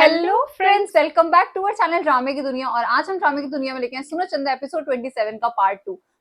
Hello friends, welcome back to our channel ड्रामे की दुनिया। और आज हम ड्रामे की दुनिया में लेके आए सुनो चंदा एपिसोड 27 का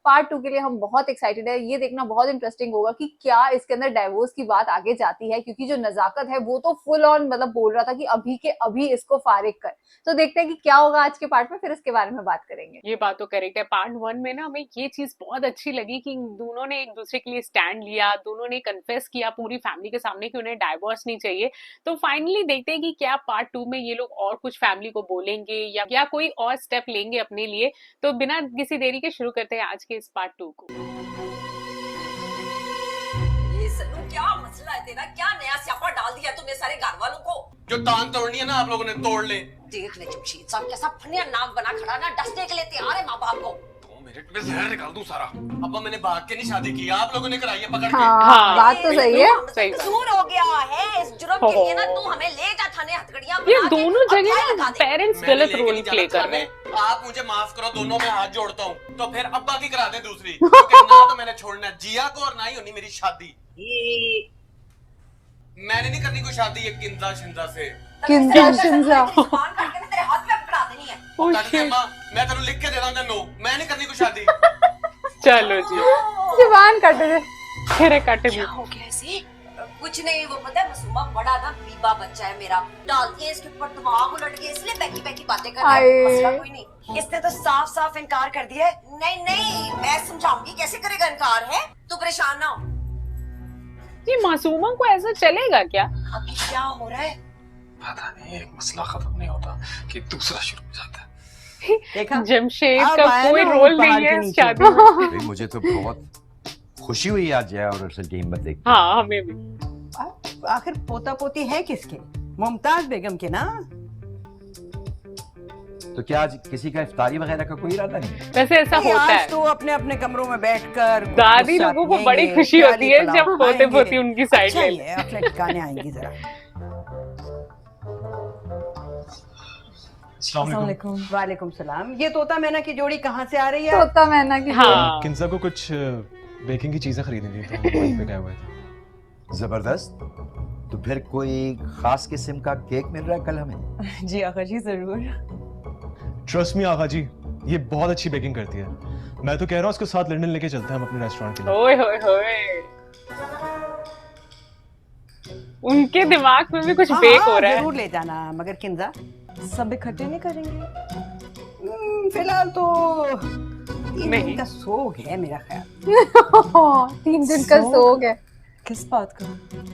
पार्ट टू के लिए हम बहुत एक्साइटेड है। ये देखना बहुत इंटरेस्टिंग होगा कि क्या इसके अंदर डाइवोर्स की बात आगे जाती है, क्योंकि जो नजाकत है वो तो फुल ऑन मतलब बोल रहा था कि अभी के अभी इसको फारिग कर। तो देखते हैं कि क्या होगा आज के पार्ट में, फिर इसके बारे में बात करेंगे। ये बात तो करेक्ट है। पार्ट 1 में ना हमें ये चीज बहुत अच्छी लगी कि दोनों ने एक दूसरे के लिए स्टैंड लिया, दोनों ने कन्फेस किया पूरी फैमिली के सामने कि उन्हें डाइवोर्स नहीं चाहिए। तो फाइनली देखते हैं कि क्या पार्ट 2 में ये लोग और कुछ फैमिली को बोलेंगे या कोई और स्टेप लेंगे अपने लिए। तो बिना किसी देरी के शुरू करते हैं आज के इस पार्ट 2 को। ये सन्नू क्या मसला है तेरा? क्या नया स्यापा डाल दिया तुमने सारे घर वालों को? जो टांग तोड़नी है ना आप लोगों ने तोड़ ले। देख ले जमशीद साहब कैसा फनिया नाक बना खड़ा ना, डसने के लिए तैयार है माँ बाप को। 2 मिनट में जहर निकाल दूं सारा। अब्बा मैंने भाग के नहीं शादी की, आप लोगों ने कराई है पकड़ के। हाँ, बात तो सही है। सही बात। कसूर हो गया है इस जुर्म के लिए ना, तू हमें ले जा थाने हथकड़ियां बना ये के दोनों और जगह फाइन ना लगा दे। पेरेंट्स मैंने गलत लेके रोल नहीं प्ले जाना कर रहे हैं। थाने। आप मुझे माफ करो, दोनों में हाथ जोड़ता हूँ। तो फिर अब्बा की करा दे दूसरी, क्योंकि ना तो मैंने छोड़ना है जिया को और ना ही होनी मेरी शादी। मैंने नहीं करनी कोई शादी ये किंजा शिंजा से। किंजा शिंजा। जुबान काट के ना तेरे हाथ पे पकड़ा देनी है। Oh, कट दे shit. अम्मा, मैं तेरे लिख के दे रहा हूँ नो, मैं नहीं करनी कोई शादी। चलो जी, जुबान काट दे। तेरे काटे भी। क्या हो गया इसे? कुछ नहीं, वो पता है मासूमा बड़ा ना बीबा बच्चा है मेरा, डालती है इसके ऊपर दिमाग उलट गया, इसलिए बैकी बैकी बातें कर रहा है। आए। मसला कोई नहीं, इसने तो साफ साफ इनकार कर दिया है। नहीं नहीं, मैं समझाऊंगी कैसे करेगा इनकार। है तू परेशान ना हो। ये मासूमा को ऐसा चलेगा क्या? अभी क्या हो रहा है? पता नहीं, एक मसला खत्म नहीं होता कि दूसरा शुरू हो जाता है। देखा जमशेद अब का आया कोई ना रोल वो नहीं पहाड़ है के इस नीचे। शादी में। भाई मुझे तो बहुत खुशी हुई आज जया और अर्शद की हिम्मत देख के। हाँ, हमें भी। आखिर पोता पोती है किसके? मुमताज बेगम के ना। तो क्या आज किसी का इफ्तारी वगैरह का कोई इरादा नहीं है? वैसे ऐसा नहीं, होता आज है। तो अपने अपने कमरों में बैठकर दादी लोगों को बड़ी खुशी होती है जब पोते पोती उनकी साइड अच्छा ले ही है, अपने ठिकाने आएंगी जरा। वालेकुम सलाम। ये तोता मैना की जोड़ी कहाँ से आ रही है? तोता मैना की। हाँ, किंजा को कुछ बेकिंग की चीजें खरीदनी थी तो हम वहीं पे गए हुए थे। जबरदस्त। तो फिर कोई खास किस्म का केक मिल रहा है कल हमें? जी आका जी जरूर। ट्रस्ट मी आगा जी, ये बहुत अच्छी बेकिंग करती है। मैं तो कह रहा हूँ उसके साथ लंदन लेके चलते हैं हम अपने रेस्टोरेंट के लिए। ओए होए होए, उनके दिमाग में भी कुछ बेक हो रहा है। जरूर ले जाना, मगर किंजा सब इकट्ठे नहीं करेंगे? फिलहाल तो 3 नहीं। दिन का सोग है मेरा ख्याल। 3 दिन का सोग है। किस बात का?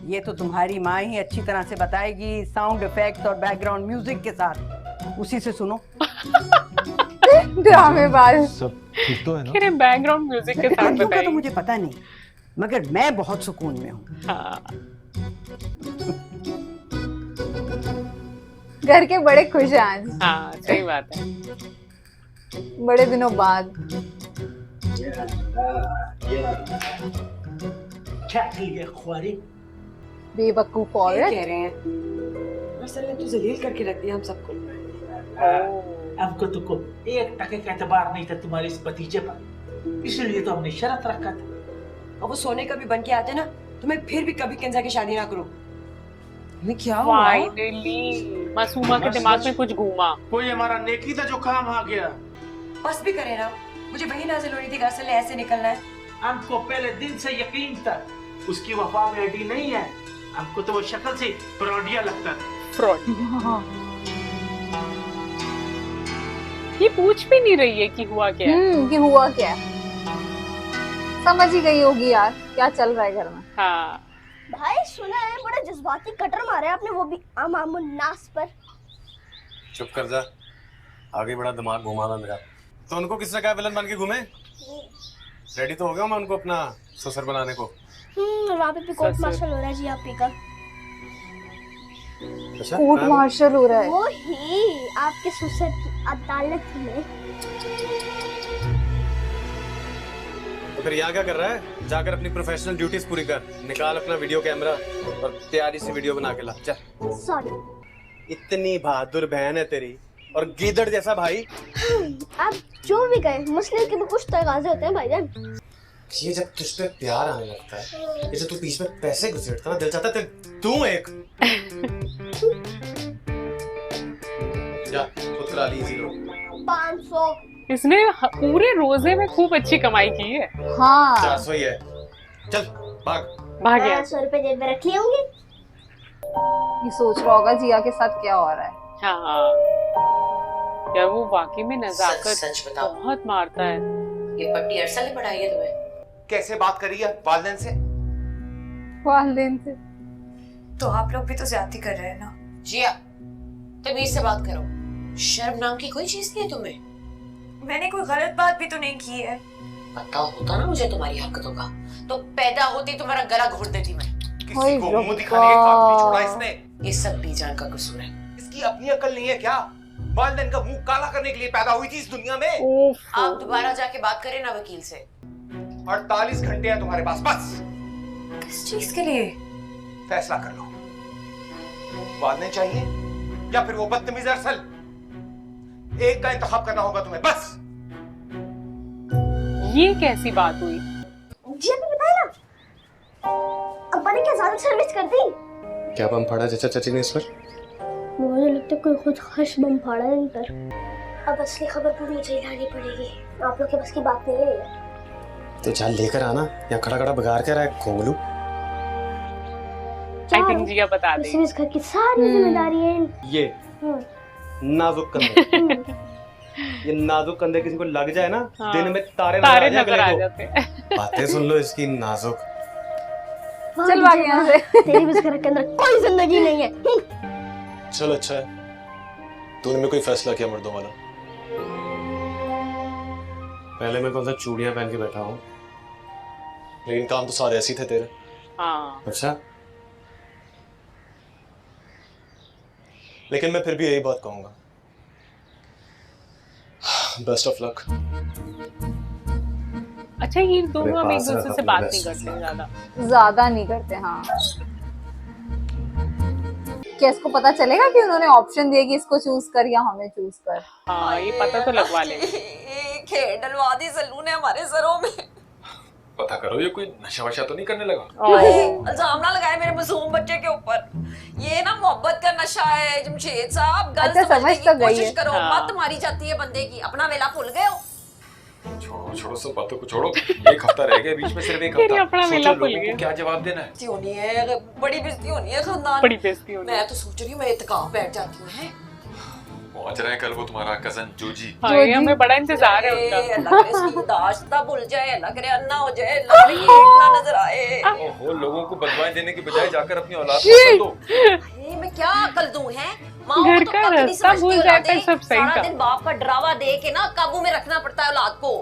ये तो तुम्हारी माँ ही अच्छी तरह से बताएगी, साउंड इफेक्ट और बैकग्राउंड म्यूजिक के साथ। उसी से सुनो। ड्रामेबाज। सब ठीक तो है ना? मेरे बैकग्राउंड म्यूजिक के साथ लड़कियों का तो बताइए। मुझे पता नहीं, मगर मैं बहुत सुकून में हूँ। हाँ, घर के बड़े खुश हैं आज, हाँ, सही बात है। बड़े दिनों बाद। बेवकूफ क्या औरत। कह रहे हैं? असल में तो जलील करके रख दिया हम सबको। हमको तो कोई 1 टके का एतबार नहीं था तुम्हारे इस भतीजे पर, इसलिए तो हमने शर्त रखा था। और वो सोने का भी बन के आते ना तो मैं फिर भी कभी किंजा की शादी ना करूं। हमें क्या हुआ? फाइनली मासूमा के दिमाग में कुछ घूमा। कोई हमारा नेकी था जो काम आ गया। बस भी करे ना, मुझे वही नाजिल हो रही थी कि असल में ऐसे निकलना है। हमको पहले दिन से यकीन था उसकी वफा में अड़ी नहीं है। हमको तो वो शक्ल से फ्रॉडिया लगता था। फ्रॉड। ये पूछ भी नहीं रही है कि हुआ क्या है। कि हुआ क्या है। समझ ही गई होगी यार क्या चल रहा है घर में। हाँ, भाई सुना है बड़ा जज्बाती कटर मारे आपने, वो भी अमामुन नास पर। चुप कर जा, आगे बड़ा दिमाग घुमाना मेरा। तो उनको किसने कहा विलन बन के घूमे? रेडी तो हो गया मैं उनको अपना ससुर बनाने को। वहाँ पे कोर्ट मार्शल हो रहा है जी आप का। अच्छा, कोर्ट मार्शल हो रहा है। वो ही आपके ससुर की अदालत में। तो फिर यहाँ क्या कर रहा है? जाकर अपनी प्रोफेशनल ड्यूटीज पूरी कर, निकाल अपना वीडियो कैमरा और तैयारी से वीडियो बना के ला। जा। सॉरी। इतनी बहादुर बहन है तेरी और गीदड़ जैसा भाई। आप जो भी कहें, मुस्लिम के भी कुछ तकाजे होते हैं भाईजान। ये जब तुझ पे प्यार आने लगता है, ये जब तू बीच में पैसे घुसेड़ता ना, दिल चाहता है तू एक जा खुद करा ली इजी लो 500 इसने पूरे रोजे में खूब अच्छी कमाई की है। हाँ 400 ही है चल भाग भाग गया। 100 रुपए जेब में रख लिए होंगे। ये सोच रहा होगा जिया के साथ क्या हो रहा है। हाँ यार वो वाकई में नजाकत सच बताओ बहुत मारता है। ये पट्टी अरसल ने पढ़ाई है तुम्हें? कैसे बात करी है वालिदैन से? वालिदैन से तो आप लोग भी तो ज्यादती कर रहे हैं ना। जिया तमीज से बात करो, शर्म नाम की कोई चीज नहीं है तुम्हें? मैंने कोई गलत बात भी तो नहीं की है। पता होता ना मुझे तुम्हारी हरकतों का तो पैदा होती तुम्हारा गला घोट देती मैं। किसी को मुंह दिखाने के काबिल नहीं छोड़ा इसने। ये सब बीजान का कसूर है। इसकी अपनी अकल नहीं है क्या? वालिदैन का मुंह काला करने के लिए पैदा हुई थी इस दुनिया में। आप दोबारा जाके बात करें ना वकील से। 48 घंटे हैं तुम्हारे पास बस। किस चीज के लिए? फैसला कर लो, वालिदैन चाहिए या फिर वो बदतमीज अरसल? एक का इंतखाब करना होगा तुम्हें बस। ये कैसी बात हुई? जी अभी बताया ना, अब्बा ने क्या ज्यादा सर्विस कर दी? क्या बम फाड़ा चाचा चाची ने इस पर? मुझे लगता है कोई खुद खश बम फाड़ा है इन पर। अब असली खबर पूरी मुझे लानी पड़ेगी, आप लोग के बस की बात नहीं है ये। तो चल लेकर आना या खड़ा खड़ा बघार कर रहा है घोंगलू। आई थिंक जिया बता देगी। इस घर की सारी जिम्मेदारी है। ये नाजुक कंधे ये नाजुक कंधे किसी को लग जाए ना हाँ। दिन में तारे नजर आ जाते हैं। बातें सुन लो इसकी नाजुक। चल भाग यहाँ से। तेरी भी इस घर के अंदर कोई जिंदगी नहीं है। चल अच्छा है तूने में कोई फैसला किया मर्दों वाला। पहले मैं कौन सा चूड़ियां पहन के बैठा हूँ, लेकिन काम तो सारे ऐसे थे तेरे। हाँ अच्छा लेकिन मैं फिर भी यही बात कहूंगा, बेस्ट ऑफ लक। अच्छा ये दोनों अब एक पास दूसरे रखा से अपने बात best नहीं करते ज्यादा। ज्यादा नहीं करते। हाँ क्या इसको पता चलेगा कि उन्होंने ऑप्शन दिया कि इसको चूज कर या हमें चूज कर? हाँ ये पता तो लगवा ले। खेल डलवा दी सल्लू ने हमारे सरों में। पता करो ये कोई नशा वशा तो नहीं करने लगा? इल्जाम ना लगाए मेरे मासूम बच्चे के ऊपर। ये ना मोहब्बत का नशा है जमशेद साहब। गलत अच्छा, समझने समझ की तो गई कोशिश है। करो। हाँ। मत मारी जाती है बंदे की। अपना वेला भूल गए हो। छोड़ो छोड़ो सब बातों को छोड़ो। एक हफ्ता रह गया बीच में, सिर्फ एक तेरी हफ्ता। अपना सोचो वेला भूल लोगों गया। को क्या जवाब देना है। बेइज्जती होनी है, बड़ी बेइज्जती होनी है खानदान। बड़ी बेइज्जती होनी है। मैं तो सोच रही हूँ मैं इत्तेकाफ बैठ जाती हूँ। हैं? पहुंच रहे हैं कल वो तुम्हारा कजन जूजी। हाँ ये हमें बड़ा इंतजार है ए, उनका। अल्लाह करे इसकी दाश्ता भूल जाए, अल्लाह करे अन्ना हो जाए, अल्लाह करे ये एक ना नजर आए। ओहो लोगों को बदवाएं देने की बजाय जाकर अपनी औलाद को अकल दो। ए, मैं क्या अकल दूं है? माँ घर तो का कभी नहीं रास्ता समझती भूल औलादें। जाकर सब सही सारा था। दिन बाप का डरावा दे के ना काबू में रखना पड़ता है औलाद को।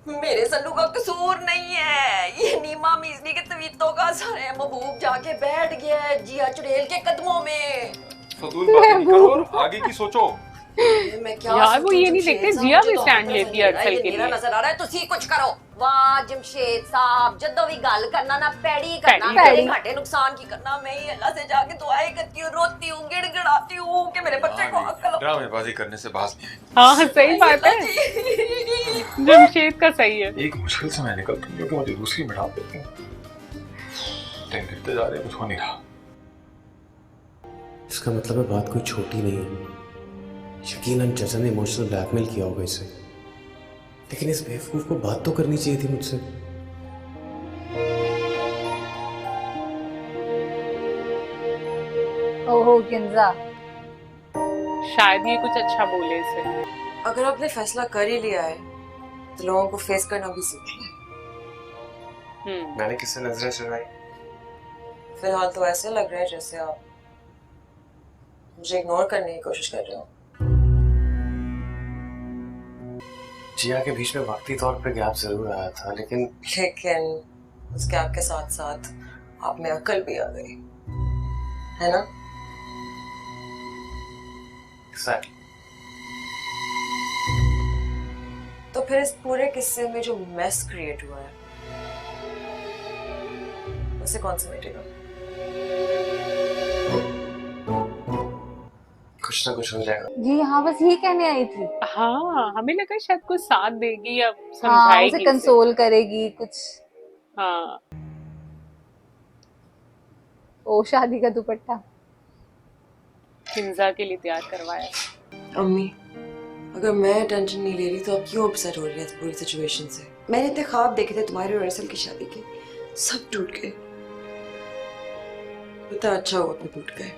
मेरे सल्लू का कसूर नहीं है, ये नीमा मीजनी के तवीतों का असर है। महबूब जाके बैठ गया है जिया चुड़ैल के कदमों में। फजूल बातें नहीं करो और आगे की सोचो। मैं क्या यार वो सोचूं ये नहीं जमशेद देखते साहब, जिया मुझे भी तो स्टैंड हर लेती है तरफ अरसल ये के मेरा लिए। नजर आ रहा है, तुसी कुछ करो। वाह जमशेद साहब, जदों भी गल करना ना पैड़ी करना, पैड़ी। मेरे घाटे नुकसान की करना। मैं ही अल्लाह से जाके दुआएं करती हूँ, रोती हूँ, गिड़गिड़ाती हूँ कि मेरे बच्चे को अक्ल हो। ड्रामेबाजी करने से बाज नहीं आएगी। हाँ सही बात है, जी। जमशेद का सही है। एक मुश्किल से मैं निकलती हूँ कि मुझे दूसरी में डाल देती हूँ। दिन गिरते जा रहे हैं, कुछ हो नहीं रहा। इसका मतलब है बात कोई छोटी नहीं है। यकीनन जजा ने इमोशनल ब्लैकमेल किया होगा इसे, लेकिन इस बेवकूफ को बात तो करनी चाहिए थी मुझसे। ओहो किंजा, शायद ये कुछ अच्छा बोले इसे। अगर आपने फैसला कर ही लिया है तो लोगों को फेस करना भी सीखिए। मैंने किससे नजरें चुराई? फिलहाल तो ऐसे लग रहा है जैसे आप मुझे इग्नोर करने की कोशिश कर रहे हो। जिया के बीच में वक्ती तौर पे गैप जरूर आया था, लेकिन उस गैप के साथ साथ आप में अकल भी आ गई है ना? Exactly. तो फिर इस पूरे किस्से में जो मेस क्रिएट हुआ है उसे कौन समेटेगा? कुछ ना कुछ हो जाएगा। जी हाँ बस यही कहने आई थी। हाँ हमें लगा शायद कुछ साथ देगी या हाँ समझाएगी उसे इसे। कंसोल करेगी कुछ। हाँ ओ शादी का दुपट्टा। किंजा के लिए तैयार करवाया। अम्मी, अगर मैं टेंशन नहीं ले रही तो आप क्यों अपसेट हो रही है पूरी सिचुएशन से? मैंने इतने ख्वाब देखे थे तुम्हारे और अरसल की शादी के, सब टूट गए। इतना अच्छा हुआ कि टूट गए।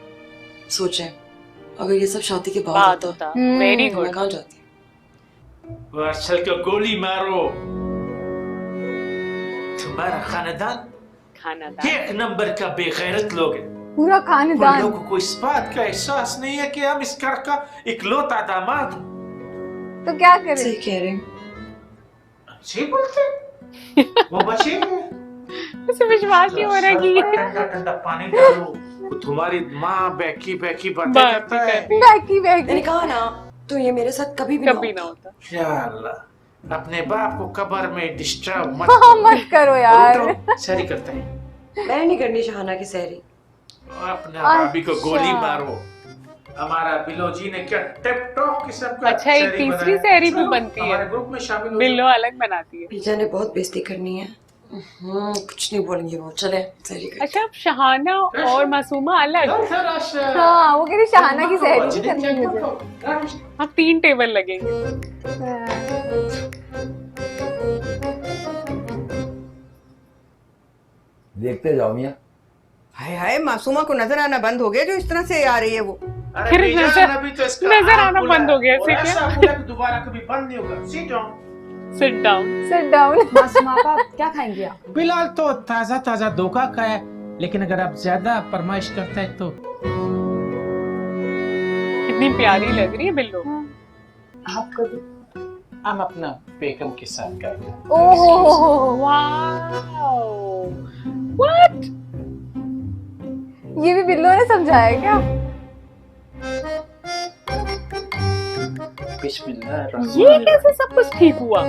सोचें अगर ये सब शादी के बाद होता वेरी तो मैं गुड। कहाँ जाती? वो अरसल को गोली मारो। तुम्हारा खानदान एक नंबर का बेगैरत लोग है। पूरा उन खानदान। लोगों को इस बात का एहसास नहीं है कि हम इस घर का इकलौता दामाद हैं। तो क्या करें? सही कह रहे हैं। अच्छे बोलते वो बचे हैं। उसे विश्वास नहीं हो रहा कि ठंडा ठंडा पानी डालो। वो तुम्हारी माँ बैकी बैकी बातें बात करता है। बैकी मैंने बैकी। कहा ना तो ये मेरे साथ कभी भी कभी ना होता। या अल्लाह, अपने बाप को कब्र में डिस्टर्ब मत हाँ, मत करो यार। उठो, सैरी करते हैं। मैं नहीं करनी शहाना की सहरी। अपने भाभी को अच्छा। गोली मारो। हमारा बिलोजी ने क्या टिप टॉप किस्म का अच्छा, एक सहरी तीसरी बनाया। सहरी भी चलो, बनती है। हमारे ग्रुप में शामिल हो बिल्लो अलग बनाती है। बीजा ने बहुत बेइज्जती करनी है। कुछ नहीं बोलेंगे वो। चले सहरी कर। अच्छा, अब शहाना और मासूमा अलग। हाँ, वो कह रही शहाना की सहरी भी करनी है मुझे। अब 3 टेबल लगेंगे। देखते जाओ मियाँ। हाय हाय, मासूमा को नजर आना बंद हो गया जो इस तरह से आ रही है वो। अरे फिर बीजा, नजर- अभी तो इसका नजर आँख आना खुला बंद है। हो गया, और ठीक है। ऐसा खुला कि दोबारा कभी बंद नहीं होगा। Sit down. Sit down. Sit down. Masuma का क्या खाएंगे आप? फिलहाल तो ताजा ताजा धोखा का है, लेकिन अगर आप ज्यादा फरमाइश करते हैं तो कितनी प्यारी लग रही है बिल्लो। आपको भी। हम अपना बेगम के साथ गए। ओह, वाओ, व्हाट? ये भी बिल्लो ने समझाया क्या? ये कैसे सब कुछ ठीक हुआ?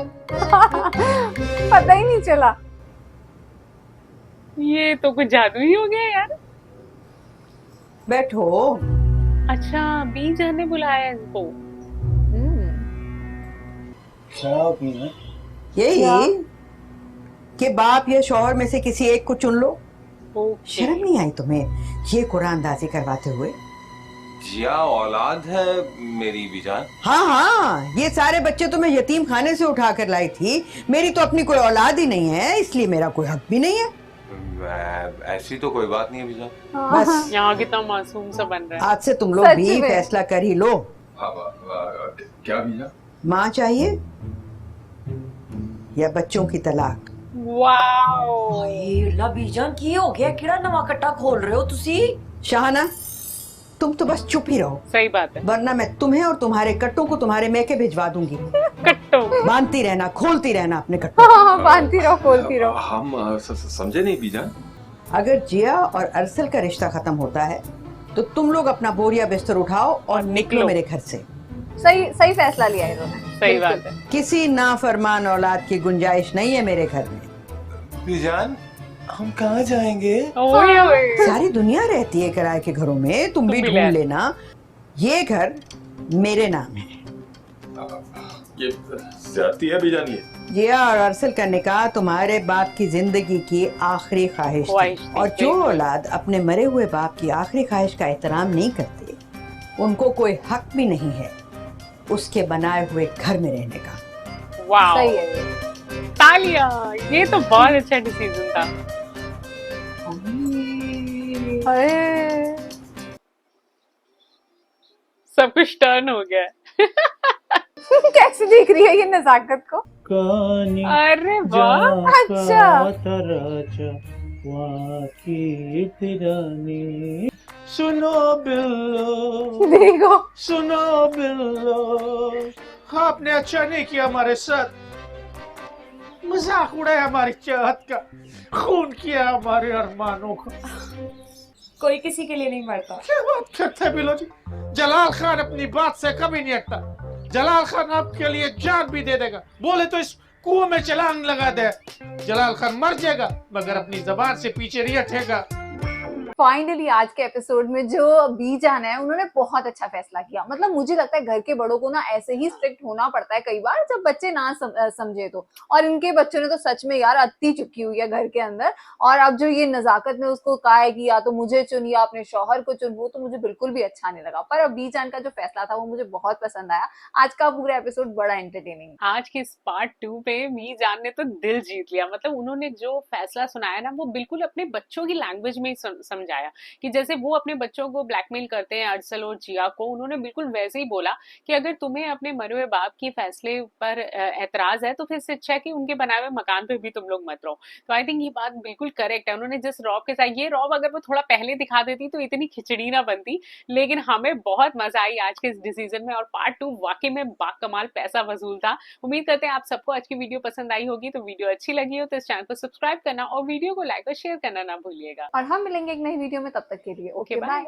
पता ही नहीं चला। ये तो कुछ जादू ही हो गया यार। बैठो। अच्छा, बीजा ने बुलाया इनको। यही कि बाप या शौहर में से किसी एक को चुन लो। शर्म नहीं आई तुम्हें ये कुरानदाजी करवाते हुए? जिया औलाद है मेरी बीजान। हाँ हाँ, ये सारे बच्चे तो मैं यतीम खाने से उठा कर लाई थी। मेरी तो अपनी कोई औलाद ही नहीं है, इसलिए मेरा कोई हक भी नहीं है। ऐसी तो कोई बात नहीं है बीजान। बस यहाँ कितना मासूम सा बन रहा है। आज से तुम लोग सच भी में। फैसला कर ही लो। क्या बीजा? माँ चाहिए या बच्चों की तलाक? वाओ, ये अल्लाह बीजान की हो गया? किड़ा नवा कट्टा खोल रहे हो तुसी? शाहाना, तुम तो बस चुप ही रहो, सही बात है। वरना मैं तुम्हें और तुम्हारे कट्टों को तुम्हारे मैके भिजवा दूंगी। कट्टो बांधती रहना, खोलती रहना अपने कट्टों। हाँ, बांधती रहो, खोलती रहो। हम समझे नहीं बीजान। अगर जिया और अरसल का रिश्ता खत्म होता है तो तुम लोग अपना बोरिया बिस्तर उठाओ और निकलो मेरे घर से। सही सही फैसला लिया इन्होंने। सही बात है। किसी नाफरमान औलाद की गुंजाइश नहीं है मेरे घर में। बीजान, हम कहाँ जाएंगे? सारी दुनिया रहती है किराए के घरों में, तुम भी ढूंढ लेना। ये घर मेरे नाम है। ये ज्यादती है बीजान। ये जिया और अरसल का निकाह तुम्हारे बाप की जिंदगी की आखिरी ख्वाहिश थी, और जो औलाद अपने मरे हुए बाप की आखिरी ख्वाहिश का एहतराम नहीं करते, उनको कोई हक भी नहीं है उसके बनाए हुए घर में रहने का। वाओ, सही है। तालियां, ये तो बहुत अच्छा डिसीजन था। सब कुछ टर्न हो गया। कैसे देख रही है ये नजाकत को? अरे वाह, अच्छा। सुनो बिल्लो, देखो, सुनो बिल्लो, आपने अच्छा नहीं किया हमारे साथ। मजाक उड़ाया हमारी चाहत का, खून किया हमारे अरमानों को। कोई किसी के लिए नहीं मरता। क्या बात करते हैं बिलो जी? जलाल खान अपनी बात से कभी नहीं हटता। जलाल खान आपके लिए जान भी दे देगा, बोले तो इस कुएं में छलांग लगा दे। जलाल खान मर जाएगा मगर अपनी जबान से पीछे नहीं हटेगा। फाइनली आज के एपिसोड में जो बीजान है उन्होंने बहुत अच्छा फैसला किया। मतलब मुझे लगता है घर के बड़ों को ना ऐसे ही स्ट्रिक्ट होना पड़ता है कई बार जब बच्चे ना समझे तो। और इनके बच्चों ने तो सच में यार अति चुकी हुई है घर के अंदर। और अब जो ये नजाकत ने उसको कहा है कि या तो मुझे चुन या अपने शौहर को चुन, वो तो मुझे बिल्कुल भी अच्छा नहीं लगा। पर अब बीजान का जो फैसला था वो मुझे बहुत पसंद आया। आज का पूरा एपिसोड बड़ा एंटरटेनिंग। आज के इस पार्ट 2 पे बीजान ने तो दिल जीत लिया। मतलब उन्होंने जो फैसला सुनाया ना वो बिल्कुल अपने बच्चों की लैंग्वेज में ही समझाया कि जैसे वो अपने बच्चों को ब्लैकमेल करते हैं अरसल और जिया को, उन्होंने बिल्कुल वैसे ही बोला कि अगर तुम्हें अपने मरे हुए बाप के फैसले पर एतराज है तो फिर से अच्छा है कि उनके बनाए हुए मकान पे भी तुम लोग मत रहो। तो आई थिंक ये बात बिल्कुल करेक्ट है। उन्होंने जिस रॉब के साथ, ये रॉब अगर वो थोड़ा पहले दिखा देती तो इतनी खिचड़ी ना बनती। लेकिन हमें बहुत मजा आई आज के इस डिसीजन में और पार्ट 2 वाकई में बाकमाल पैसा वसूल था। उम्मीद करते हैं आप सबको आज की वीडियो पसंद आई होगी। तो वीडियो अच्छी लगी हो तो इस चैनल को सब्सक्राइब करना और वीडियो को लाइक और शेयर करना ना भूलिएगा। और हम मिलेंगे एक नई वीडियो में, तब तक के लिए ओके बाय।